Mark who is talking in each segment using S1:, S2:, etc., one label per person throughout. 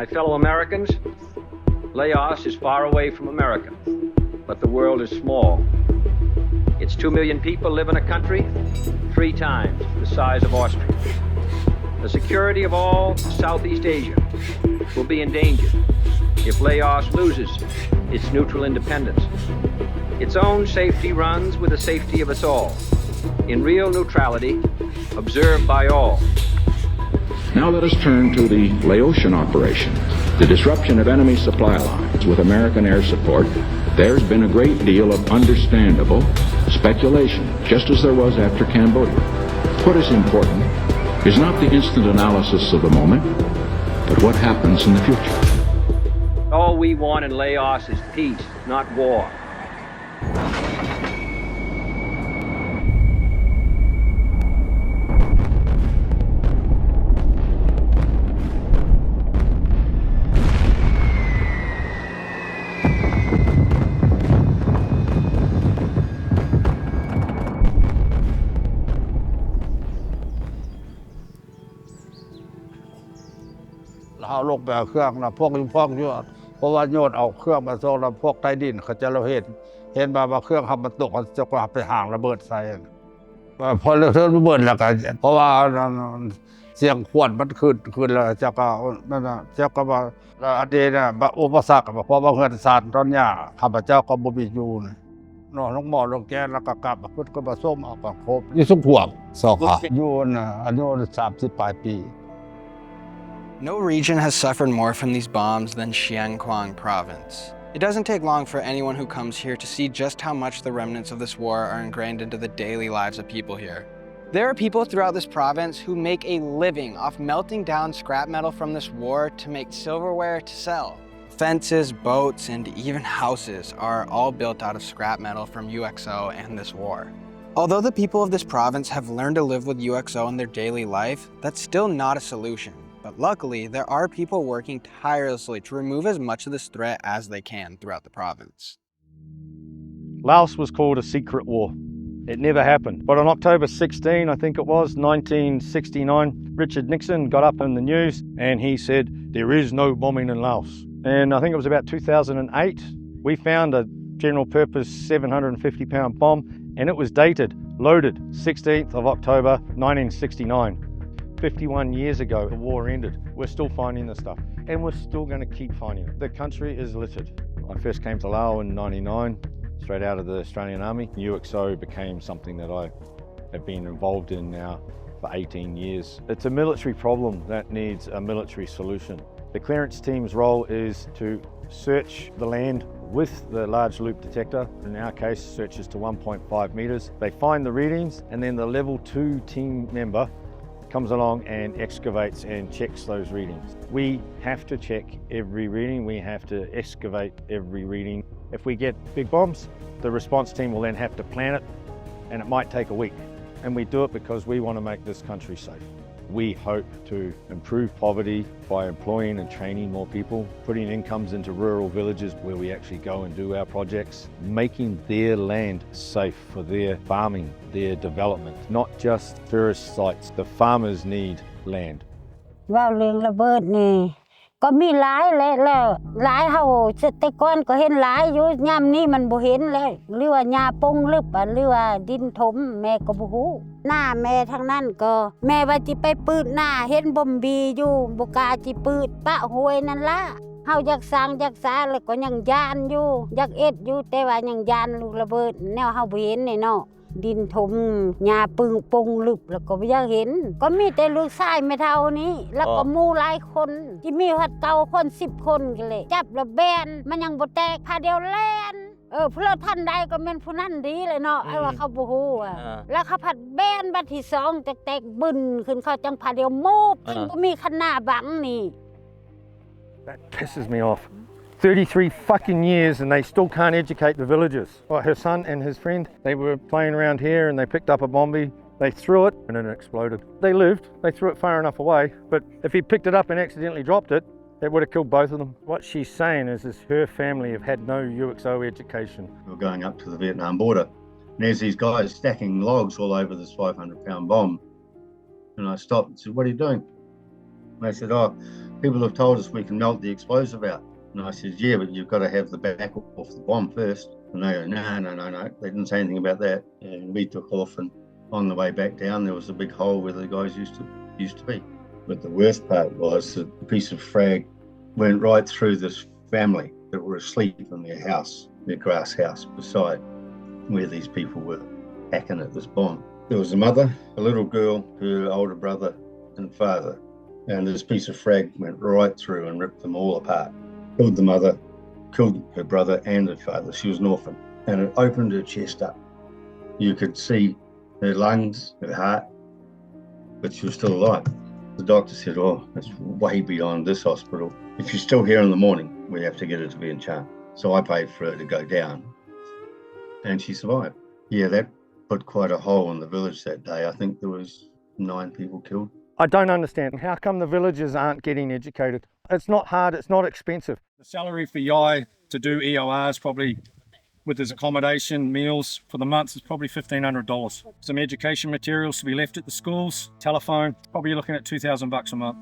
S1: My fellow Americans, Laos is far away from America, but the world is small. Its 2 million people live in a country 3 times the size of Austria. The security of all Southeast Asia will be endangered if Laos loses its neutral independence. Its own safety runs with the safety of us all, in real neutrality, observed by all.
S2: Now let us turn to the Laotian operation. The disruption of enemy supply lines with American air support. There's been a great deal of understandable speculation, just as there was after Cambodia. What is important is not the instant analysis of the moment, but what happens in the future.
S1: All we want in Laos is peace, not war.
S3: เอาลงไปเอาเครื่องนะพวกยุพองอยู่เพราะว่าโยนเอาเครื่องมาส่งแล้วพวกใต้ดินเขาจะเราเห็นว่าเครื่องทำมันตกจะกลับไปห่างระเบิดใส่พอเรื่องระเบิดแล้วก็เพราะว่าเสียงขวดมันขึ้นแล้วจะก็นั่นน่ะจะก็ว่าอันนี้น่ะอุปสรรคเพราะว่าเงินสารตอนนี้ข้าพเจ้าก็บ่มีอยู่นอนลงหม้อลงแก๊สแล้วก็กลับเพิ่นก็มาส้มเอาก็ครบอยู่สุขพวงสอกอยู่น่ะอายุ30ปลายปี
S4: No region has suffered more from these bombs than Xieng Khouang province. It doesn't take long for anyone who comes here to see just how much the remnants of this war are ingrained into the daily lives of people here. There are people throughout this province who make a living off melting down scrap metal from this war to make silverware to sell. Fences, boats, and even houses are all built out of scrap metal from UXO and this war. Although the people of this province have learned to live with UXO in their daily life, that's still not a solution. But luckily, there are people working tirelessly to remove as much of this threat as they can throughout the province.
S5: Laos was called a secret war. It never happened. But on October 16, I think it was, 1969, Richard Nixon got up in the news and he said, there is no bombing in Laos. And I think it was about 2008, we found a general purpose 750-pound bomb, and it was dated, loaded, 16th of October, 1969. 51 years ago, the war ended. We're still finding this stuff, and we're still going to keep finding it. The country is littered. I first came to Laos in '99, straight out of the Australian Army. UXO became something that I have been involved in now for 18 years. It's a military problem that needs a military solution. The clearance team's role is to search the land with the large loop detector. In our case, searches to 1.5 meters. They find the readings, and then the level 2 team member comes along and excavates and checks those readings. We have to check every reading. We have to excavate every reading. If we get big bombs, the response team will then have to plan it, and it might take a week. And we do it because we want to make this country safe. We hope to improve poverty by employing and training more people, putting incomes into rural villages where we actually go and do our projects, making their land safe for their farming, their development, not just tourist sites. The farmers need land.
S6: ว่าเรื่องระเบิดนี่ก็มีหลายแล้วหลายเฮาแต่ก่อนก็เห็นหลายอยู่ยามนี้มันบ่เห็นแล้วหรือว่าหญ้าปงลึบหรือว่าดินถมแม่ก็บ่ฮู้หน้าแม่ทางนั้นก็แม่ว่าสิไปปืดหน้าเห็นบ่มบีอยู่บ่กล้าสิปืดปะห้วยนั่นล่ะเฮาอยากสร้างอยากสาแล้วก็ยังย่านอยู่อยากเอ็ดอยู่แต่ว่ายังย่านลูกระเบิดแนวเฮาบ่เห็นนี่เนาะดินถมหญ้าปึงปงลึบแล้วก็บ่อยากเห็นก็มีแต่ลูกชายแม่เฒ่านี้แล้วก็หมู่หลายคนที่มีฮัดเก่าคน10คนกันเลยจับแล้วแบนมันยังบ่แตกพาเดียวแล่นผู้เราท่านใดก็แม่นผู้นั้นดีเลยเนาะไอ้ว่าเขาบ่ฮู้แล้วเขาผัดแบนบัดที่2แตกบึ้นขึ้นเขาจังพาเดียวมูบบ่มีคันหน้าบังนี่
S5: That pisses me off. 33 fucking years and they still can't educate the villagers. Well, her son and his friend, they were playing around here and they picked up a bombie. They threw it and it exploded. They lived, they threw it far enough away, but if he picked it up and accidentally dropped it, it would have killed both of them. What she's saying is her family have had no UXO education.
S7: We were going up to the Vietnam border and there's these guys stacking logs all over this 500-pound bomb. And I stopped and said, "What are you doing?" And they said, oh, people have told us we can melt the explosive out. And I said, yeah, but you've got to have the back off the bomb first. And they go, no. They didn't say anything about that. And we took off, and on the way back down, there was a big hole where the guys used to be. But the worst part was that a piece of frag went right through this family that were asleep in their house, their grass house beside where these people were hacking at this bomb. There was a mother, a little girl, her older brother and father, and this piece of frag went right through and ripped them all apart. Killed the mother, killed her brother and her father. She was an orphan, and it opened her chest up. You could see her lungs, her heart, but she was still alive. The doctor said, oh, it's way beyond this hospital. If she's still here in the morning, we have to get her to Vientiane. So I paid for her to go down, and she survived. Yeah, that put quite a hole in the village that day. I think there was 9 people killed.
S5: I don't understand. How come the villagers aren't getting educated? It's not hard, it's not expensive. The salary for Yai to do EORs probably, with his accommodation, meals for the month, is probably $1,500. Some education materials to be left at the schools, telephone, probably looking at $2,000 a month.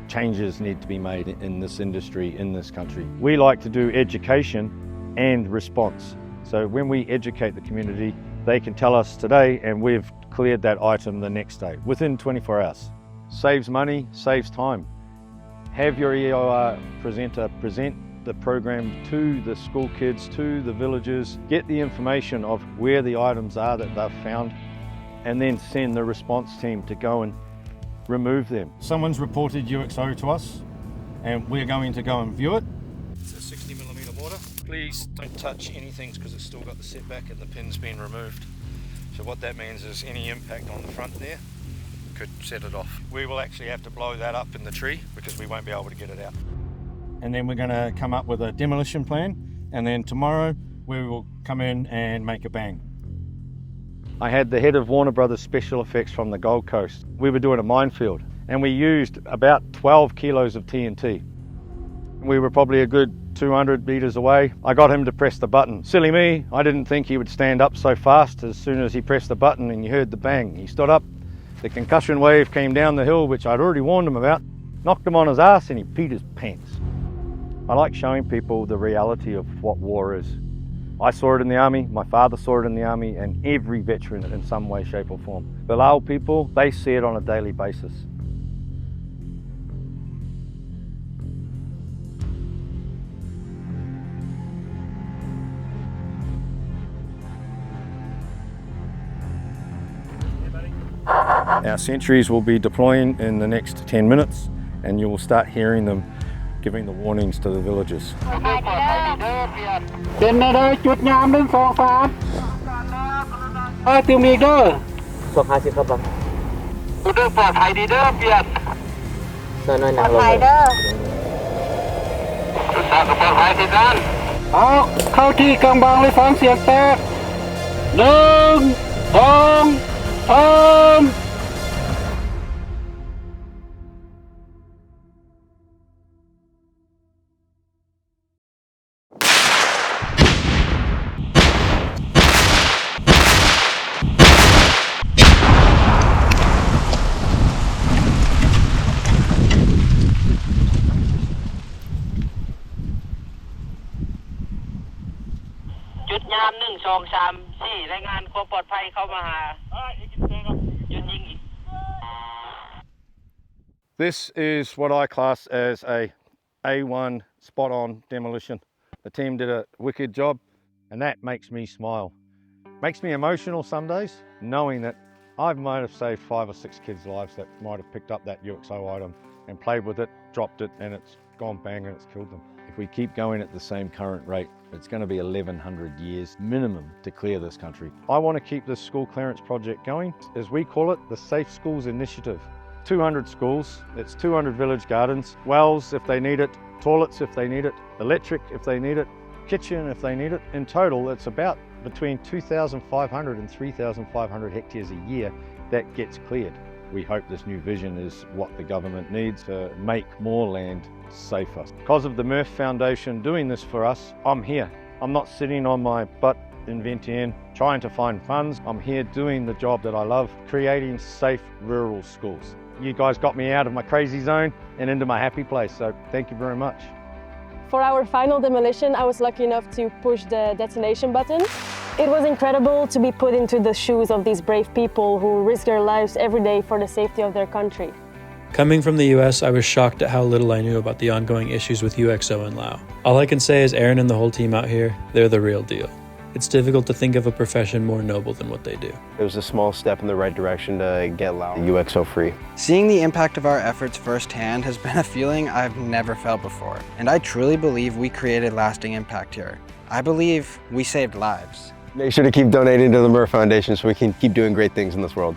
S5: Changes need to be made in this industry, in this country. We like to do education and response. So when we educate the community, they can tell us today and we've cleared that item the next day, within 24 hours. Saves money, saves time. Have your EOR presenter present the program to the school kids, to the villagers, get the information of where the items are that they've found, and then send the response team to go and remove them. Someone's reported UXO to us, and we're going to go and view it. It's a 60mm mortar. Please don't touch anything because it's still got the setback and the pin's been removed. So what that means is any impact on the front there could set it off. We will actually have to blow that up in the tree because we won't be able to get it out. And then we're going to come up with a demolition plan, and then tomorrow we will come in and make a bang. I had the head of Warner Brothers Special Effects from the Gold Coast. We were doing a minefield and we used about 12 kilos of TNT. We were probably a good 200 meters away. I got him to press the button. Silly me, I didn't think he would stand up so fast. As soon as he pressed the button and you heard the bang, he stood up. The concussion wave came down the hill, which I'd already warned him about, knocked him on his ass and he peed his pants. I like showing people the reality of what war is. I saw it in the army, my father saw it in the army, and every veteran in some way, shape or form. The Lao people, they see it on a daily basis. Our sentries will be deploying in the next 10 minutes, and you will start hearing them giving the warnings to the villagers. This is what I class as a A1 spot-on demolition. The team did a wicked job, and that makes me smile. Makes me emotional some days, knowing that I might have saved 5 or 6 kids' lives that might have picked up that UXO item and played with it, dropped it, and it's gone bang and it's killed them. If we keep going at the same current rate, it's going to be 1,100 years minimum to clear this country. I want to keep this school clearance project going, as we call it, the Safe Schools Initiative. 200 schools, it's 200 village gardens, wells if they need it, toilets if they need it, electric if they need it, kitchen if they need it. In total, it's about between 2,500 and 3,500 hectares a year that gets cleared. We hope this new vision is what the government needs to make more land safer. Because of the Murph Foundation doing this for us, I'm here. I'm not sitting on my butt in Vientiane trying to find funds. I'm here doing the job that I love, creating safe rural schools. You guys got me out of my crazy zone, and into my happy place. So thank you very much.
S8: For our final demolition, I was lucky enough to push the detonation button. It was incredible to be put into the shoes of these brave people who risk their lives every day for the safety of their country.
S9: Coming from the US, I was shocked at how little I knew about the ongoing issues with UXO in Laos. All I can say is Aaron and the whole team out here, they're the real deal. It's difficult to think of a profession more noble than what they do.
S10: It was a small step in the right direction to get Laos UXO free.
S4: Seeing the impact of our efforts firsthand has been a feeling I've never felt before, and I truly believe we created lasting impact here. I believe we saved lives.
S10: Make sure to keep donating to the Murph Foundation so we can keep doing great things in this world.